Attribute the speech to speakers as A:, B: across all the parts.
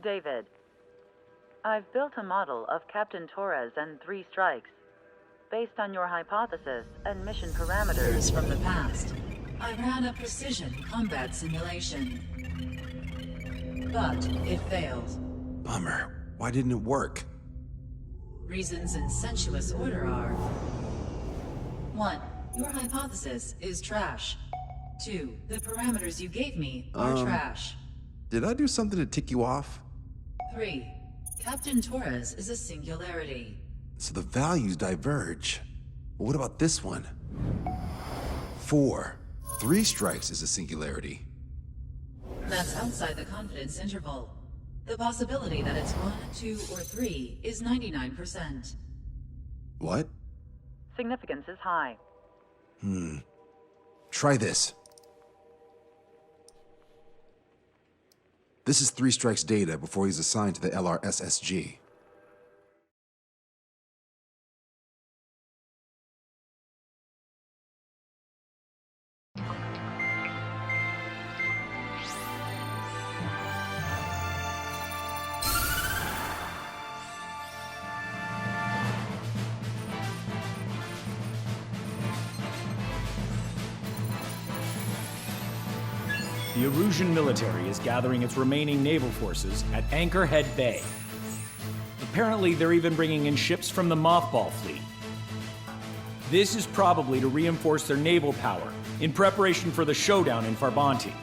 A: David, I've built a model of Captain Torres and 3 strikes. Based on your hypothesis and mission parameters.
B: Years from the past, I ran a precision combat simulation. But it failed.
C: Bummer. Why didn't it work?
B: Reasons in sensuous order are: 1. Your hypothesis is trash. 2. The parameters you gave me are trash.
C: Did I do something to tick you off?
B: 3. Captain Torres is a singularity.
C: So the values diverge. But what about this one? 4. 3 strikes is a singularity.
B: That's outside the confidence interval. The possibility that it's 1, 2, or 3 is 99%.
C: What?
A: Significance is high.
C: Try this. This is 3 strikes data before he's assigned to the LRSSG.
D: The Erusian military is gathering its remaining naval forces at Achorhead Bay. Apparently, they're even bringing in ships from the Mothball fleet. This is probably to reinforce their naval power in preparation for the showdown in Farbanti.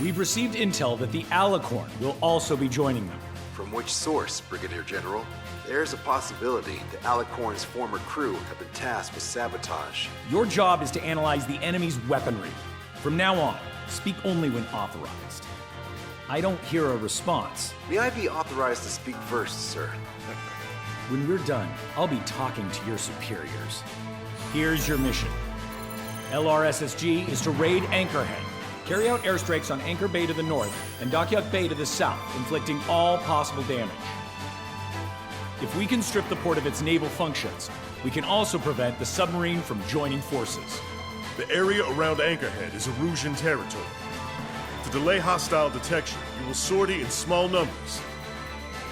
D: We've received intel that the Alicorn will also be joining them.
C: From which source, Brigadier General? There's a possibility the Alicorn's former crew have been tasked with sabotage.
D: Your job is to analyze the enemy's weaponry. From now on, speak only when authorized. I don't hear a response.
C: May I be authorized to speak first, sir?
D: When we're done, I'll be talking to your superiors. Here's your mission. LRSSG is to raid Achorhead, carry out airstrikes on Anchor Bay to the north and Dockyuk Bay to the south, inflicting all possible damage. If we can strip the port of its naval functions, we can also prevent the submarine from joining forces.
E: The area around Anchorhead is Erusian territory. To delay hostile detection, you will sortie in small numbers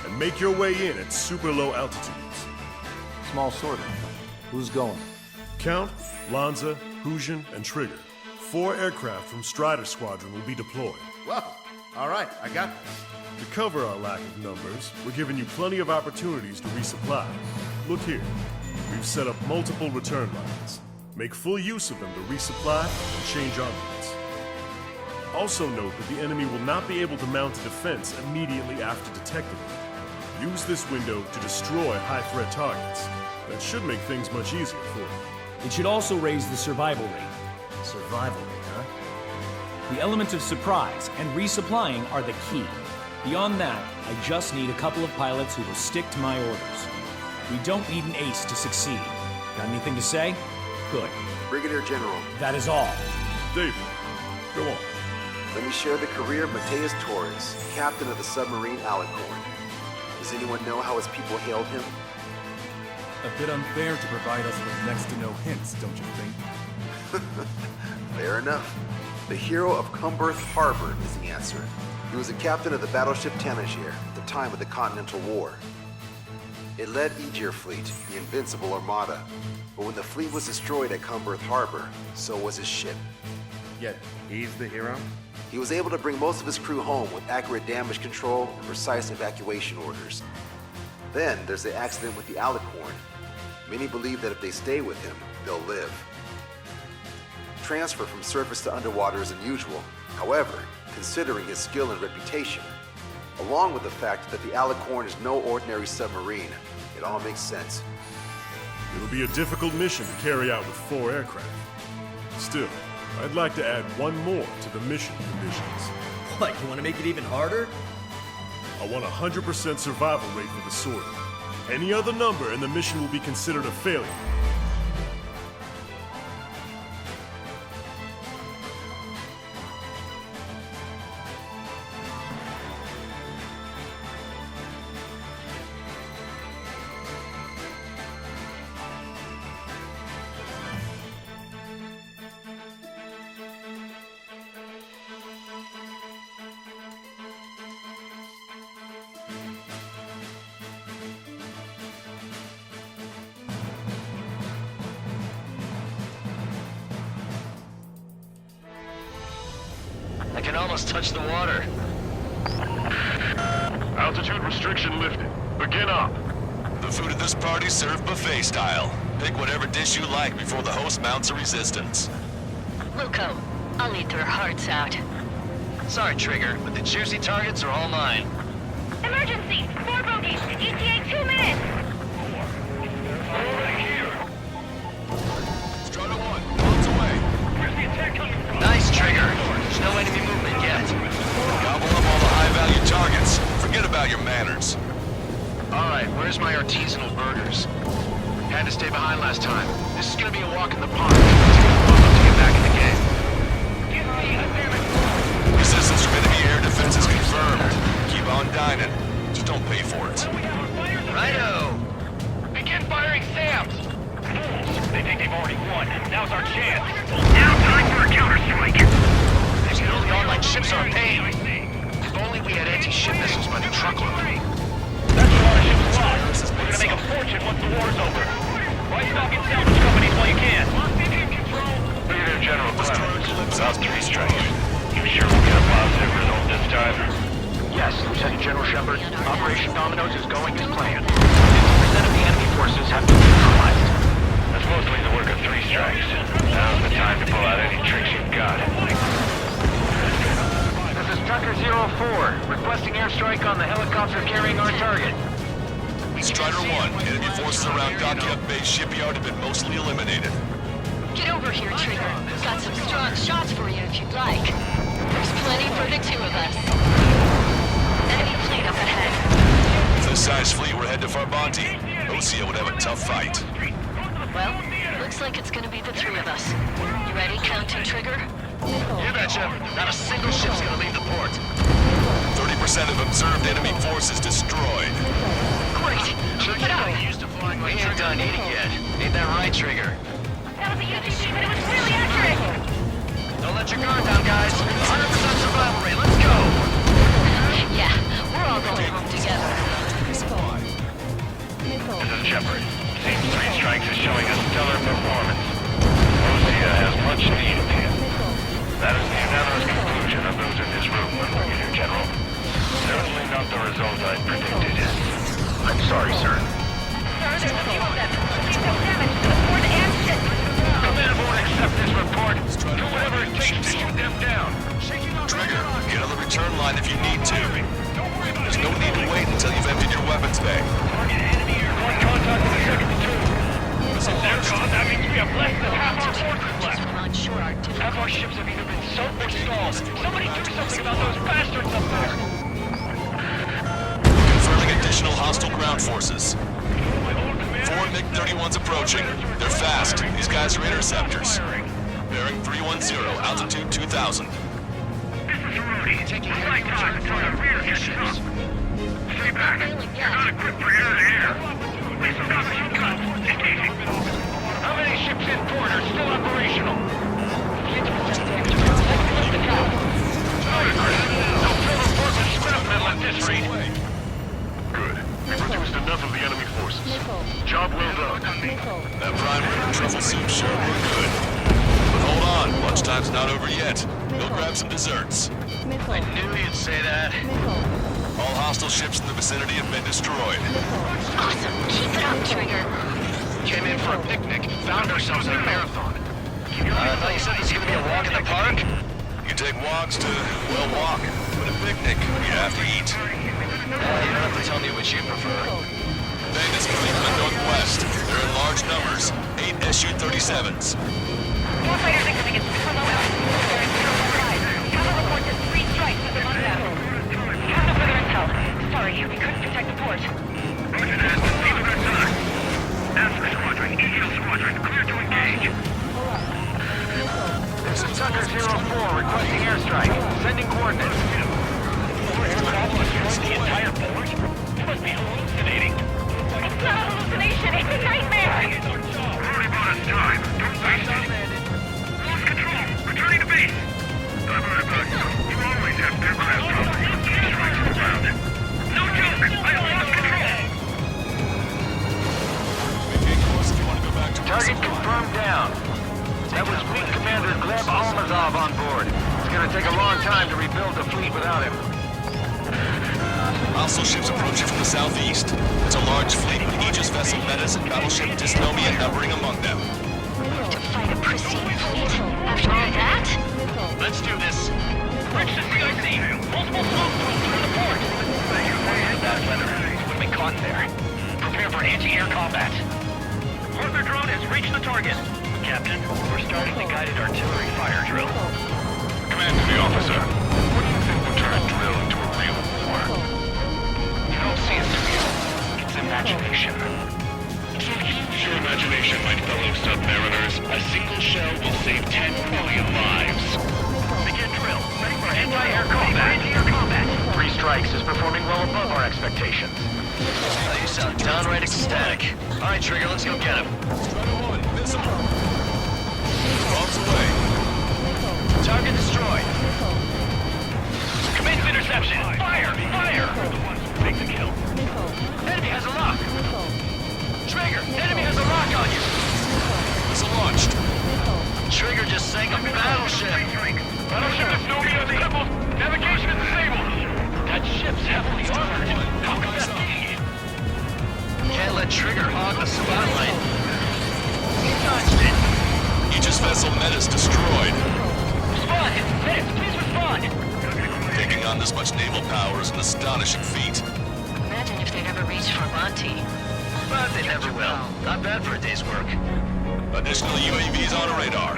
E: and make your way in at super low altitudes.
F: Small sortie. Who's going?
E: Count, Lanza, Hujan, and Trigger. 4 aircraft from Strider Squadron will be deployed.
F: Well, all right, I got this.
E: To cover our lack of numbers, we're giving you plenty of opportunities to resupply. Look here. We've set up multiple return lines. Make full use of them to resupply and change armaments. Also note that the enemy will not be able to mount a defense immediately after detecting them. Use this window to destroy high-threat targets. That should make things much easier for you.
D: It should also raise the survival rate.
F: Survival rate, huh?
D: The element of surprise and resupplying are the key. Beyond that, I just need a couple of pilots who will stick to my orders. We don't need an ace to succeed. Got anything to say? Good.
C: Brigadier General.
D: That is all.
E: David, go on.
C: Let me share the career of Mateus Torres, captain of the submarine Alicorn. Does anyone know how his people hailed him?
G: A bit unfair to provide us with next to no hints, don't you think?
C: Fair enough. The hero of Cumberth Harbor is the answer. He was a captain of the battleship Tanager at the time of the Continental War. It led Aegir Fleet, the Invincible Armada. But when the fleet was destroyed at Cumberth Harbor, so was his ship.
F: Yet, he's the hero?
C: He was able to bring most of his crew home with accurate damage control and precise evacuation orders. Then there's the accident with the Alicorn. Many believe that if they stay with him, they'll live. Transfer from surface to underwater is unusual. However, considering his skill and reputation, along with the fact that the Alicorn is no ordinary submarine, it all makes sense.
E: It'll be a difficult mission to carry out with 4 aircraft. Still, I'd like to add one more to the mission conditions.
H: What, you want to make it even harder?
E: I want a 100% survival rate for the sortie. Any other number and the mission will be considered a failure.
I: can almost touch the water.
E: Altitude restriction lifted. Begin up.
J: The food at this party's served buffet style. Pick whatever dish you like before the host mounts a resistance.
K: Wilco, I'll eat their hearts out.
I: Sorry, Trigger, but the juicy targets are all mine.
K: Emergency! 4 bogeys! ETA 2 minutes!
J: Strata 1, miles away.
I: Nice, Trigger. There's no enemy movement yet.
J: Gobble up all the high-value targets. Forget about your manners.
I: Alright, where's my artisanal burgers? Had to stay behind last time. This is gonna be a walk in the park. It's gonna be fun to get back in the game.
J: Resistance from enemy air defense is confirmed. Keep on dining. Just don't pay for it.
I: Righto!
L: Begin firing SAMs! Fools! They think they've already won. Now's our chance. Now time for a counterstrike!
I: These little online ships are a pain. If only we had anti-ship missiles by the truckload.
L: That's a lot of ships lost. We're gonna make a fortune once the war's over. Buy stock in salvage companies while you can. Brigadier General Clemens, about 3 strikes. You sure we'll get a positive result this time?
I: Yes, Lieutenant General Shepard. Operation Dominoes is going as planned. 50% of the enemy forces have been neutralized.
L: That's mostly the work of 3 strikes. Now's the time to pull out any tricks you've got.
I: This is Tucker 04, requesting airstrike on the helicopter carrying our target.
J: Strider 1, enemy forces around Dockyard Base shipyard have been mostly eliminated.
K: Get over here, Trigger. Got some strong shots for you if you'd like. There's plenty for the 2 of us. Enemy fleet up ahead.
J: With this size fleet, we're headed to Farbanti. Osea would have a tough fight.
K: Well, looks like it's gonna be the 3 of us. You ready, Captain Trigger?
I: You betcha. Not a single ship's gonna leave the port.
J: 30% of observed enemy forces destroyed.
K: Great! Keep it up!
I: We ain't done eating yet. Ain't that right, Trigger?
K: That was a UTC, but it was really accurate!
I: Don't let your guard down, guys. 100% survival rate. Let's go!
K: Yeah, we're all going home together.
L: This is Shepard. Team 3 strikes is showing a stellar performance. Osea has much needed him. That is the unanimous conclusion of those in this room, Brigadier General. Certainly not the result I predicted.
I: I'm sorry, sir.
K: Sir, there's a few of them. We've no damage to the port and ship.
L: Command won't accept this report. Do whatever it takes to shoot them down.
J: Trigger, get on the return line if you need to. There's no need to wait until you've emptied your weapons bay.
L: Target enemy airborne contact with the second platoon. If they're gone, that means we have less than half our forces left. Half our ships have either been sunk or stalled. Somebody do something about those bastards up there.
J: Confirming additional hostile ground forces. 4 MiG-31s approaching. They're fast. These guys are interceptors. Bearing 310, altitude 2000.
L: This is Rudy. Flight time until the rear gets up. Stay back. You're not equipped for air-to-air. We forgot the guns. Engaging. How many ships in port are still operational? Don't fill the port with scrap metal at this rate.
E: Good. We've reduced enough of the enemy forces. Job well done.
J: That prime rib and truffle soup sure were good. But hold on, lunchtime's not over yet. Go grab some desserts.
I: I knew you'd say that.
J: All hostile ships in the vicinity have been destroyed.
K: Awesome. Keep it up, Trigger.
I: Came in for a picnic, found ourselves in a marathon. I thought you said this was gonna be a walk in the park?
J: You take walks to, well, walk. But a picnic, you have to eat.
I: You don't have to tell me what you prefer.
J: Bandits coming from the northwest. They're in large numbers. 8 Su-37s.
K: Warfighters incoming at super low altitude. They're in 045. Cover report to 3 strikes with them on them. Have no further intel. Sorry, we couldn't protect the port.
L: Roger that. Leave it at that. Alpha Squadron, Eagle Squadron, clear to engage.
I: This is Tucker 04, requesting airstrike. Sending coordinates.
L: The entire port? You must be hallucinating.
K: It's not a hallucination, it's a nightmare!
L: Already bought us time. Don't waste it. Lost control. Returning to base. I've heard about you. You always have aircraft problems. Strikes all around. No joke. I have lost control.
I: Target confirmed down. That was Fleet Commander Gleb Almazov on board. It's gonna take a long time to
J: Hostile ships approaching from the southeast. There's a large fleet with Aegis vessel Metis and battleship Dysnomia numbering among them.
K: To fight a pristine fleet after all that?
L: Let's do this. Reach the CIC. Multiple smoke through the port. Bad weather. Would have been caught there. Prepare for anti-air combat. Arthur drone has reached the target. Captain, we're starting the guided artillery fire drill. Command to the officer. What do you think will turn a drill into a real war? You don't see it's real. It's imagination. Use your imagination, my fellow submariners. A single shell will save 10 million lives. Begin drill. Ready for anti-air combat. Anti-air combat. 3 strikes is performing well above our expectations.
I: Oh, you sound downright ecstatic. All right, Trigger, let's go get him.
J: Strider 1, visible. Bombs away.
I: Target destroyed.
L: Commence interception. Fire! Fire! We're the ones who take the kill.
I: Enemy has a lock. Trigger, enemy has a lock on you.
J: Missile launched.
I: Trigger just sank a battleship.
L: Battleship Dysnomia is crippled. Navigation is disabled. That ship's heavily armored. How could that be?
I: Can't let Trigger hog the spotlight. He dodged it.
J: Aegis vessel Metis destroyed.
L: Respond! Metis, please respond!
J: Taking on this much naval power is an astonishing feat.
K: Imagine if they'd ever reached for Monty.
I: But they never will. Not bad for a day's work.
J: Additional UAVs on radar.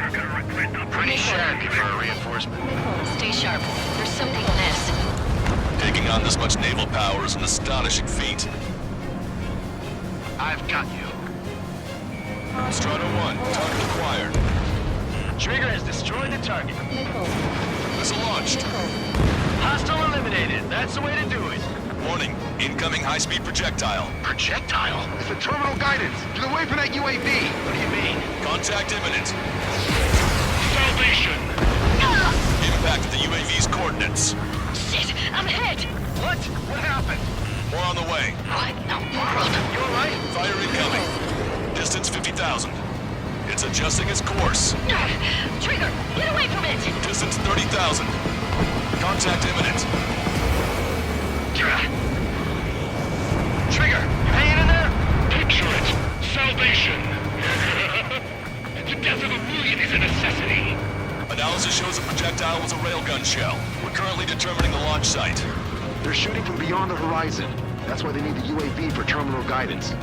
I: Pretty shabby for a reinforcement.
K: Stay sharp. There's something amiss.
J: Taking on this much naval power is an astonishing feat.
I: I've got you.
J: Strider 1, target acquired.
I: Trigger has destroyed the target.
J: Missile launched.
I: Hostile eliminated. That's the way to do it.
J: Warning, incoming high-speed projectile.
I: Projectile?
C: It's the terminal guidance. Get away from that UAV.
I: What do you mean?
J: Contact imminent.
L: Salvation!
J: Impact at the UAV's coordinates.
K: Shit! I'm hit!
I: What? What happened?
J: More on the way.
K: What in the world?
I: You alright?
J: Fire incoming. Distance 50,000. It's adjusting its course.
K: Trigger, get away from it!
J: Distance 30,000. Contact imminent.
I: Trigger, you hanging in there?
L: Picture it! Salvation! The death of a million is a necessity.
J: Analysis shows the projectile was a railgun shell. We're currently determining the launch site.
C: They're shooting from beyond the horizon. That's why they need the UAV for terminal guidance.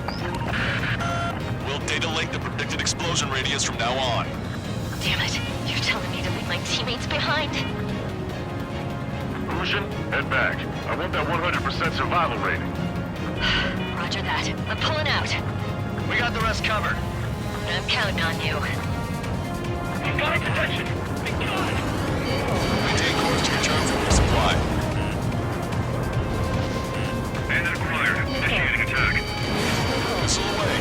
J: We'll data link the predicted explosion radius from now on.
K: Damn it. You're telling me to leave my teammates behind?
L: Lucian, head back. I want that 100% survival rating.
K: Roger that. I'm pulling out.
I: We got the rest covered.
K: I'm counting on you.
L: We've got protection. Thank God.
J: Maintain course to return for resupply.
L: Bandit acquired. Initiating attack.
J: Missile away.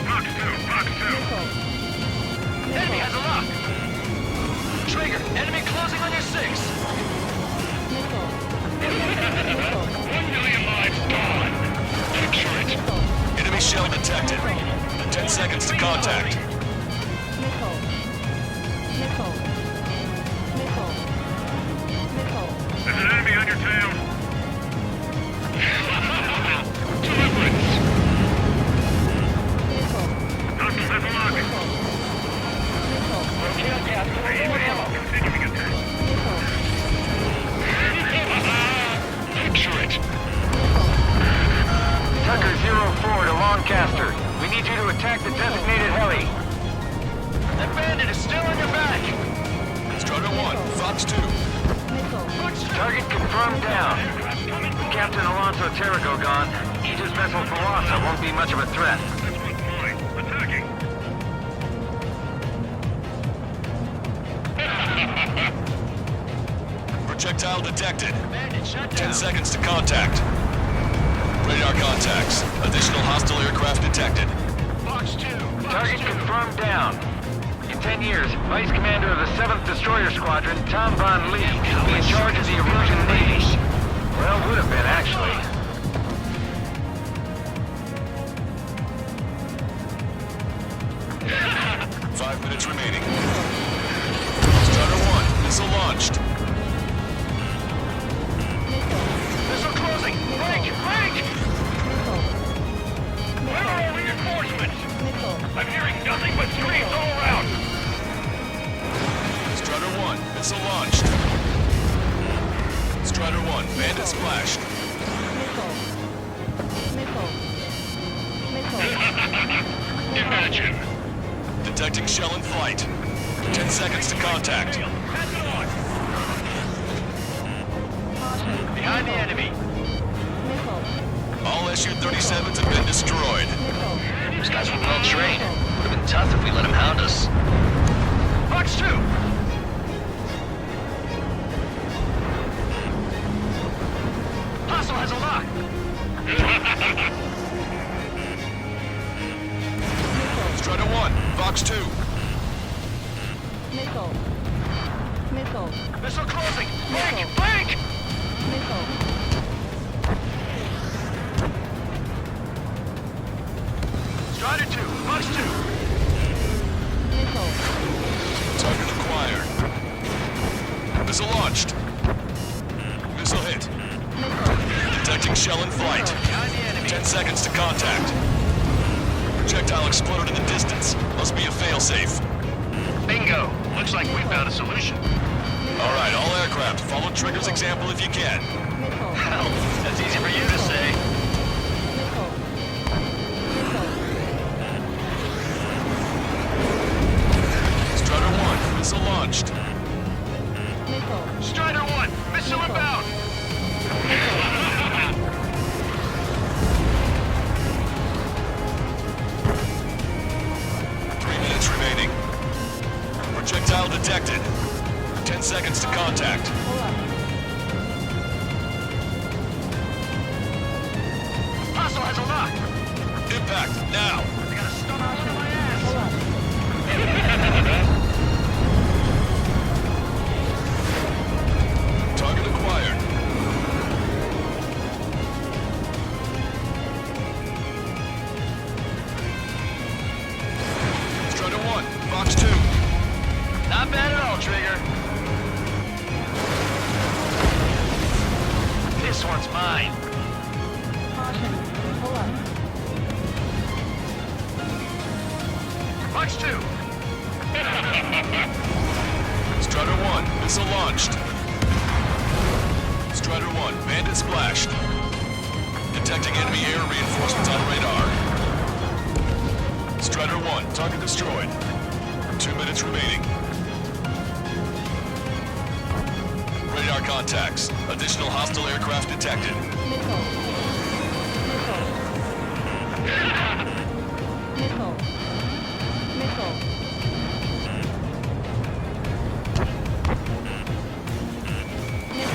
L: Box 2, box 2.
I: Enemy has a lock. Trigger, enemy closing on your 6.
L: 1 million lives gone. Picture it.
J: Enemy shell detected. 10 seconds to contact.
L: There's an enemy on your tail. Deliverance. Hostile has a lock.
I: Okay on gas, going for ammo.
L: Continuing attack. Picture it.
I: Tucker 04 to Lancaster. We need you to attack the designated heli. That bandit is still on your back.
J: Strider 1, Fox 2.
I: Target confirmed down. Captain Alonso Terrigo gone. Aegis vessel Colossa won't be much of a threat.
L: This one's mine. Attacking.
J: Projectile detected. 10 seconds to contact. Radar contacts. Additional hostile aircraft detected.
I: Fox 2. Target confirmed down. In 10 years, Vice Commander of the 7th Destroyer Squadron, Tom Von Lee, will be in charge of the Erosion Navy. Well, would have been, actually.
J: Five minutes remaining. Strider 1, launched.
L: Missile closing! Break! Break! Where are our reinforcements? I'm hearing nothing but screams all around!
J: Strider 1, missile launched. Strider 1, bandit splashed.
L: Imagine!
J: Detecting shell in flight. 10 seconds to contact.
L: Pass it on! Behind the enemy!
J: All SU-37s have been destroyed.
H: These guys were well trained. Would have been tough if we let them hound us.
L: Fox 2! Hostile has a lock!
J: Strider 1, Fox 2.
L: Missile closing! Break! Break! Strider 2, Fox 2!
J: Target acquired. Missile launched. Missile hit. Detecting shell in flight.
L: Behind the enemy!
J: 10 seconds to contact. Projectile exploded in the distance. Must be a failsafe.
L: Bingo! Looks like we found a solution.
J: Alright, all aircraft, follow Trigger's example if you can.
L: Hell, that's easy for you to say.
J: Strider 1, missile launched.
L: Strider 1, missile inbound!
J: 3 minutes remaining. Projectile detected. 10 seconds to contact.
L: Hostile has a lock!
J: Impact, now!
L: I got a stunner under my ass!
J: Target acquired. Strider 1, Fox 2.
L: Not bad at all, Trigger. This one's mine. Fox 2!
J: Strider 1, missile launched. Strider 1, bandit splashed. Detecting enemy air reinforcements on radar. Strider 1, target destroyed. 2 minutes remaining. Radar contacts. Additional hostile aircraft detected.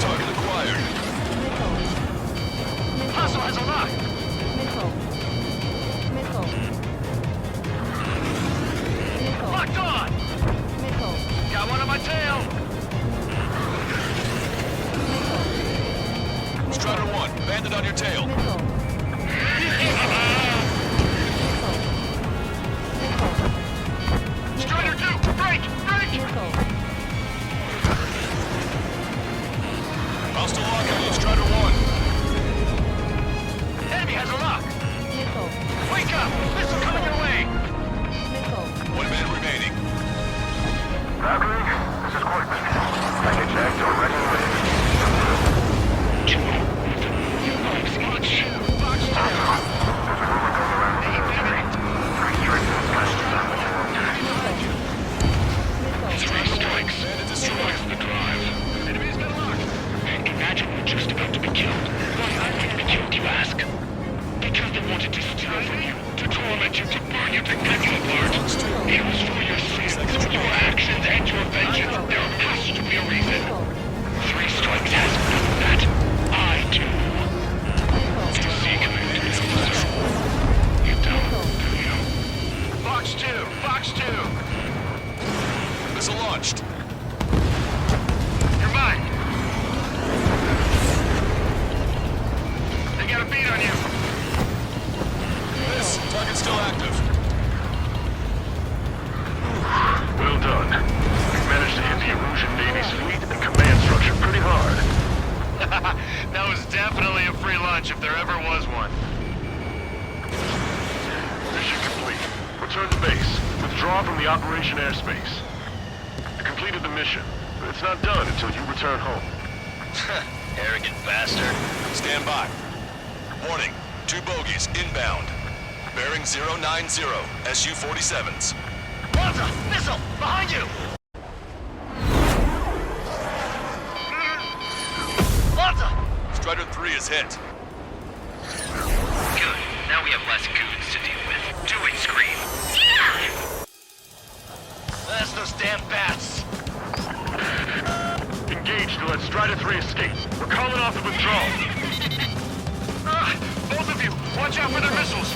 J: Target acquired.
L: Hostile has a lock! Locked on! Got one on my tail!
J: Strider 1, bandit on your tail.
L: Strider 2, break! Break!
J: Hostile lockout on Strider 1.
L: Enemy has a lock! Wake up! Missile coming your way!
J: 1 minute remaining.
L: Valkyrie, this is Courtman. Package X already ready. Fox 2! There's a rumor going around the industry. 3 strikes in the
J: Strider 1, bandit destroyed.
L: the drive. Enemy's got a lock! Imagine we're just about to be killed. Why I wouldn't be killed, you ask? Because they wanted to steal from you, to torment you, to burn you, to cut you apart. It was for your sins, your actions, and your vengeance. There has to be a reason. 3 strikes has proved that. I do. You see, Commander, you don't, do you? Fox 2! Fox 2!
J: Missile launched.
L: You're mine! They got a beat on you!
J: Miss, target still active.
L: Well done. We've managed to hit the Erusian Navy's fleet and
E: withdraw from the Operation airspace. You completed the mission, but it's not done until you return home.
J: Arrogant bastard. Stand by. Warning, 2 bogies inbound. Bearing 090, SU-47s.
I: Malta! Missile! Behind you! Malta!
J: Strider 3 is hit.
H: Good. Now we have less goons to deal with. Do it, Scream.
I: That's those damn bats!
E: Engage to let Strider 3 escape. We're calling off the withdrawal.
I: Both of you, watch out for their missiles!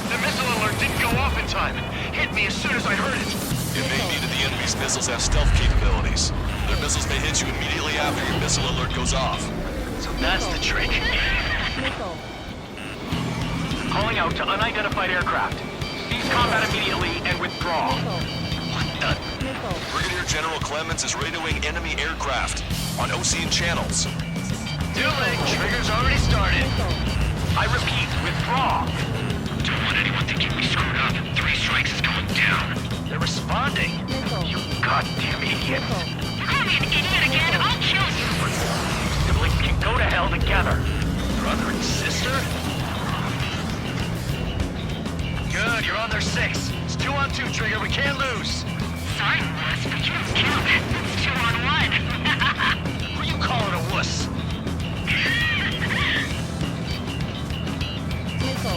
I: The missile alert didn't go off in time. Hit me as soon as I heard it.
J: It may be that the enemy's missiles have stealth capabilities. Their missiles may hit you immediately after your missile alert goes off.
I: So that's the trick. Calling out to unidentified aircraft. Cease combat immediately and withdraw. What the?
J: Brigadier General Clemens is radioing enemy aircraft on Ocean channels.
I: Too late. Trigger's already started. I repeat, withdraw.
H: Don't want anyone thinking we screwed up. 3 strikes is going down.
I: They're responding. You goddamn idiots.
K: Call me an idiot again, I'll kill you!
I: Siblings can go to hell together. Brother and sister? Good, you're on their 6. It's 2 on 2, Trigger. We can't lose.
K: Sorry, Wuss, but you don't count. It's 2 on 1.
I: Who are you calling a wuss?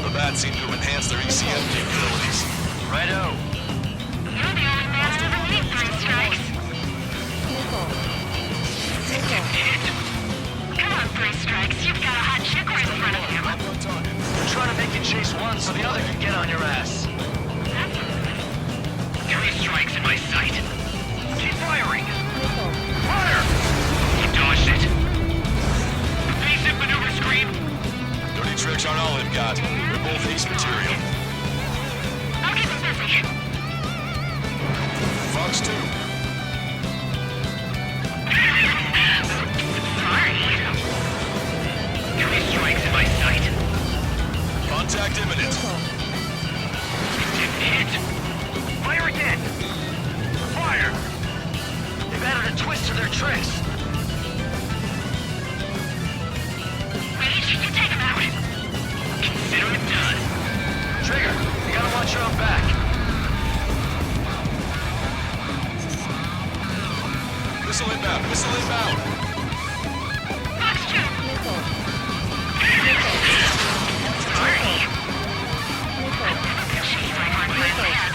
J: The bats seem to have enhanced their ECM capabilities.
I: Righto.
K: You're the only man who ever made 3 strikes. Come on, 3 strikes. You've got a hot chick right in front of you.
I: We're trying to make you chase one so the other can get on your ass.
H: 3 strikes in my sight.
I: Keep firing. Fire!
H: You dodged it. Basic maneuver, Scream.
J: Dirty tricks aren't all they've got. They're both ace material.
K: I'll keep them busy.
J: Fox 2.
K: Sorry.
H: 3 strikes in my sight.
J: Contact imminent.
H: Didn't hit.
I: Fire again. Fire! They've added a twist to their tricks.
K: Rage, you take him out.
H: Consider it done.
I: Trigger, you gotta watch your own back.
J: Missile inbound. Missile inbound.
K: Fox 2. Sorry. She's right on my head.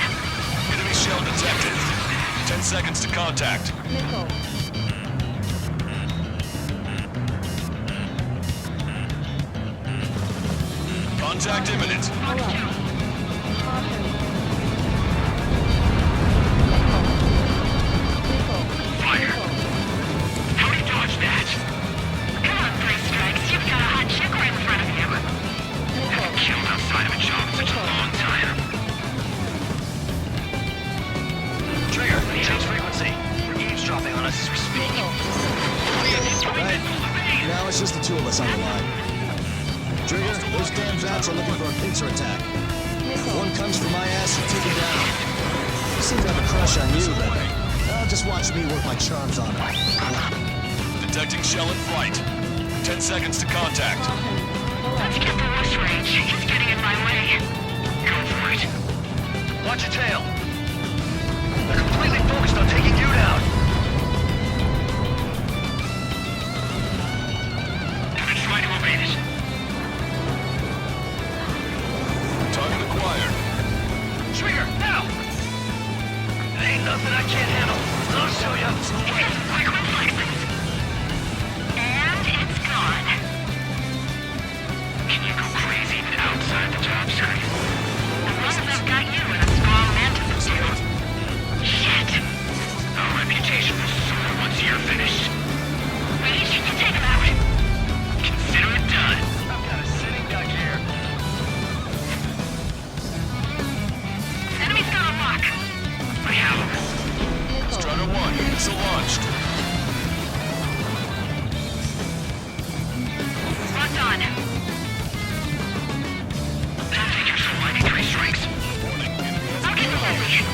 J: Enemy shell detected. 10 seconds to contact. Contact imminent.
H: Fire. How'd he dodge that?
K: Come on, 3 strikes. You've got a hot chick right in front of you.
H: Haven't killed outside of a job in such a long time.
I: Trigger, change frequency. They're eavesdropping on us as we speak.
M: Right. Now it's just the 2 of us on the line. Trigger, those damn bats are looking for a pincer attack. If one comes for my ass, you take it down. They seem to have a crush on you, but just watch me work my charms on her.
J: Detecting shell in flight. 10 seconds to contact.
K: Let's get the Wuss range. He's getting in my way.
H: Go for it.
I: Watch your tail. They're completely focused on taking you down.
H: Gonna try to evade it.
J: Target acquired.
I: Trigger, now! There ain't nothing I can't handle. I'll show ya.
K: Quick reflexes. And it's gone.
H: Can you go crazy even outside the job site?
K: As long as I've got you and a strong mantis or 2. Shit.
H: Our reputation will soar once you're finished.
K: Rage, you take him out.
H: Consider it done.
I: I've got a sitting duck here.
K: Enemy's got a lock.
H: I have him.
J: Strider 1, missile launched.
K: Locked on.
H: Don't think you're so light. 3 strikes.
K: I'll get the busy.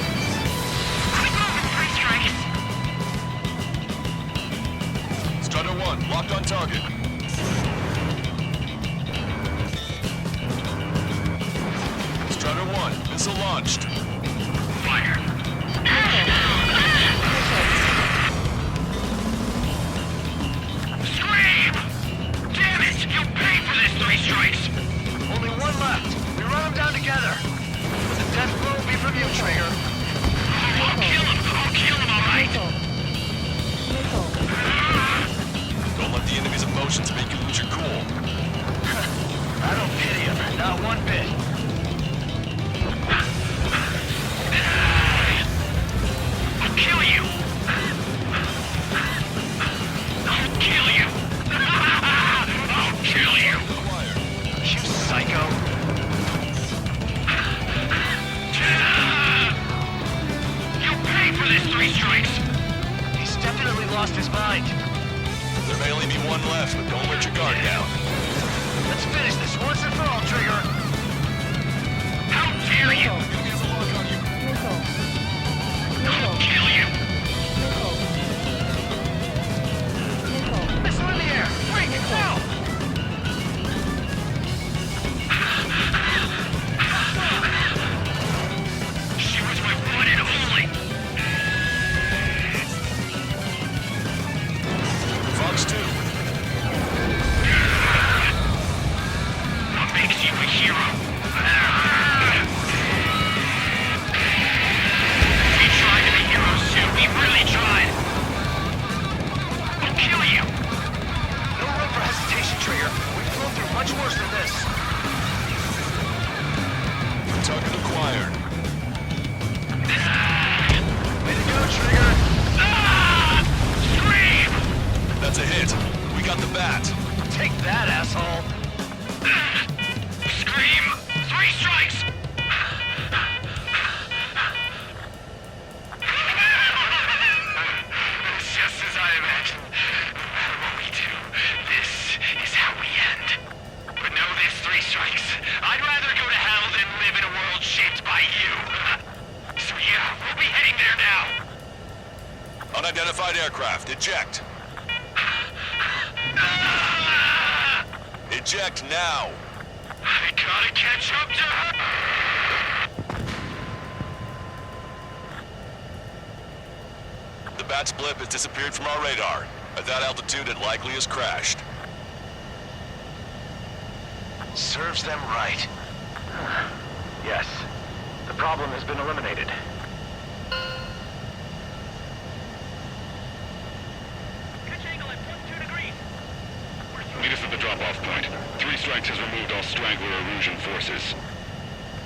J: 1, locked on target. Strider 1, missile launched.
L: Fire. Scream! Damn it! You'll pay for this, 3 strikes!
I: Only one left. We run them down together. But the death blow will be from you, Trigger.
L: I'll kill him, alright?
J: Don't let the enemy's emotions make you lose your cool.
I: I don't pity him, not one bit.
L: I'll kill you! I'll kill you! I'll kill you!
I: You psycho.
L: You'll pay for this, 3 strikes!
I: He's definitely lost his mind.
J: There may only be one left, but don't let your guard down.
I: Let's finish this once and for all, Trigger.
L: How dare you! I'll kill you!
I: Missile in the air! Wait, now!
L: She was my one and only!
J: Fox 2.
L: What makes you a hero? We tried to be heroes too. We really tried. I'll kill you.
I: No room for hesitation, Trigger. We've flown through much worse than this.
J: Target acquired.
I: Way to go, Trigger.
L: Scream!
J: That's a hit. We got the bat.
I: Take that, asshole.
L: Scream! 3 strikes! Just as I imagined. No matter what we do, this is how we end. But know this, 3 strikes. I'd rather go to hell than live in a world shaped by you. So yeah, we'll be heading there now.
J: Unidentified aircraft. Eject. Eject now.
L: I gotta catch up to her.
J: The bat's blip has disappeared from our radar. At that altitude, it likely has crashed.
I: Serves them right. Yes. The problem has been eliminated.
L: Meet us at the drop-off point. 3 strikes has removed all Strangler Erusian forces.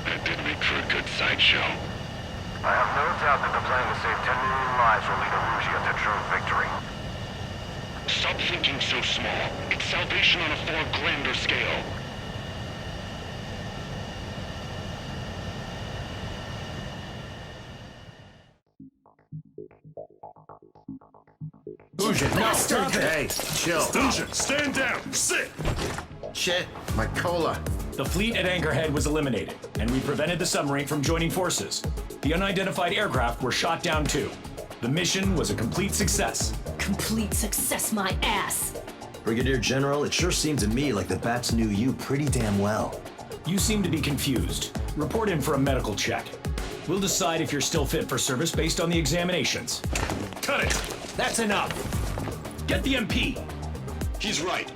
L: That did make for a good sideshow.
I: I have no doubt that the plan to save 10 million lives will lead Erusia to true victory.
L: Stop thinking so small. It's salvation on a far grander scale.
C: Hey, chill.
E: Fusion, stand down! Sit!
C: Shit, my cola.
D: The fleet at Anchorhead was eliminated, and we prevented the submarine from joining forces. The unidentified aircraft were shot down too. The mission was a complete success.
K: Complete success, my ass.
M: Brigadier General, it sure seemed to me like the bats knew you pretty damn well.
D: You seem to be confused. Report in for a medical check. We'll decide if you're still fit for service based on the examinations.
E: Cut it!
D: That's enough! Get the MP!
J: He's right.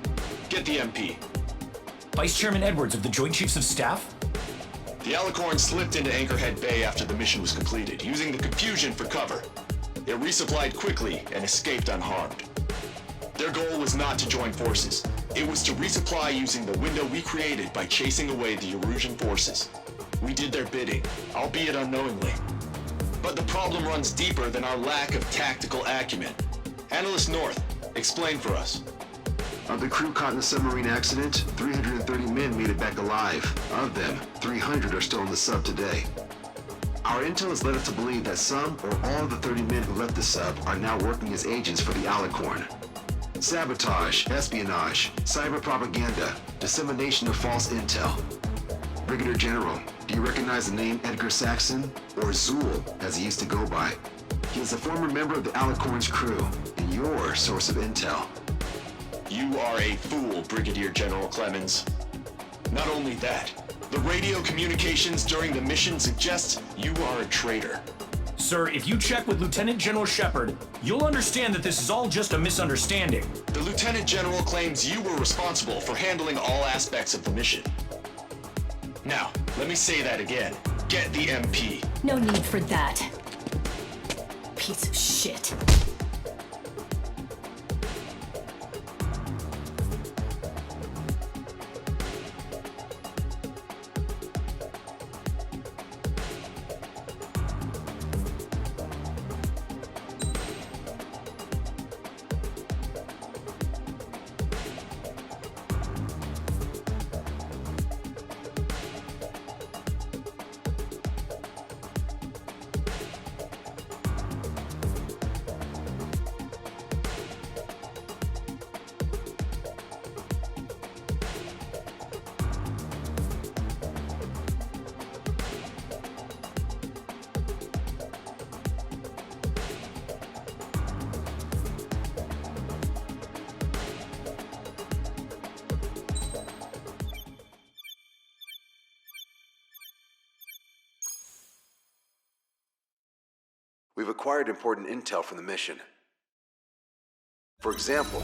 J: Get the MP.
D: Vice Chairman Edwards of the Joint Chiefs of Staff?
J: The Alicorn slipped into Anchorhead Bay after the mission was completed, using the confusion for cover. It resupplied quickly and escaped unharmed. Their goal was not to join forces. It was to resupply using the window we created by chasing away the Erusian forces. We did their bidding, albeit unknowingly. But the problem runs deeper than our lack of tactical acumen. Analyst North, explain for us.
C: Of the crew caught in the submarine accident, 330 men made it back alive. Of them, 300 are still on the sub today. Our intel has led us to believe that some or all of the 30 men who left the sub are now working as agents for the Alicorn. Sabotage, espionage, cyber propaganda, dissemination of false intel. Brigadier General, do you recognize the name Edgar Saxon, or Zool, as he used to go by? He is a former member of the Alicorn's crew, and your source of intel.
J: You are a fool, Brigadier General Clemens. Not only that, the radio communications during the mission suggest you are a traitor.
D: Sir, if you check with Lieutenant General Shepard, you'll understand that this is all just a misunderstanding.
J: The Lieutenant General claims you were responsible for handling all aspects of the mission. Now, let me say that again. Get the MP.
K: No need for that. Piece of shit.
C: We've acquired important intel from the mission. For example,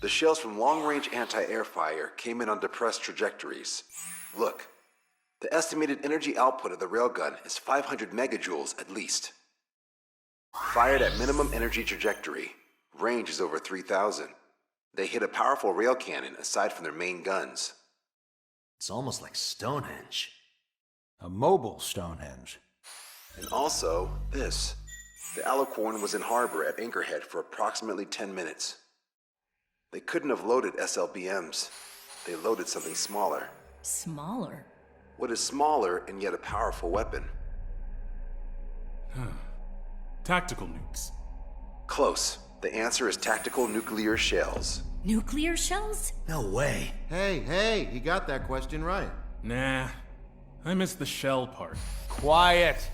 C: the shells from long-range anti-air fire came in on depressed trajectories. Look, the estimated energy output of the railgun is 500 megajoules at least. Fired at minimum energy trajectory, range is over 3,000. They hit a powerful rail cannon aside from their main guns.
F: It's almost like Stonehenge.
M: A mobile Stonehenge.
C: And also, this. The Alicorn was in harbor at Achorhead for approximately 10 minutes. They couldn't have loaded SLBMs. They loaded something smaller.
K: Smaller?
C: What is smaller and yet a powerful weapon?
G: Tactical nukes.
C: Close. The answer is tactical nuclear shells.
K: Nuclear shells?
F: No way.
N: Hey, he got that question right.
G: Nah, I missed the shell part.
M: Quiet.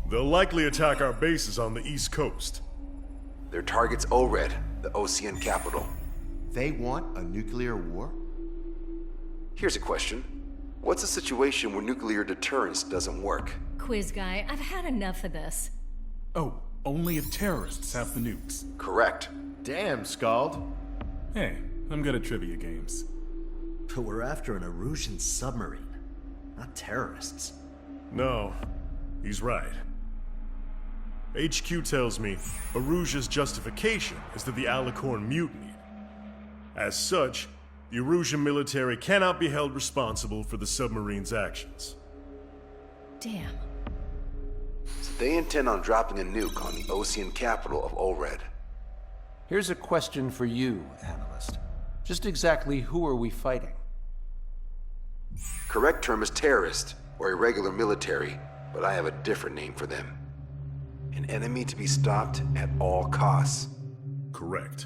E: They'll likely attack our bases on the East Coast.
C: Their target's Achorhead, the Osean capital.
N: They want a nuclear war?
C: Here's a question. What's a situation where nuclear deterrence doesn't work?
K: Quiz guy, I've had enough of this.
G: Oh, only if terrorists have the nukes.
C: Correct.
N: Damn, Scald.
G: Hey, I'm good at trivia games.
F: But we're after an Erusian submarine, not terrorists.
E: No, he's right. HQ tells me Erusia's justification is that the Alicorn mutinied. As such, the Erusian military cannot be held responsible for the submarine's actions.
K: Damn.
C: So they intend on dropping a nuke on the Osean capital of Achorhead.
M: Here's a question for you, analyst. Just exactly who are we fighting?
C: Correct term is terrorist, or irregular military, but I have a different name for them. An enemy to be stopped at all costs.
E: Correct.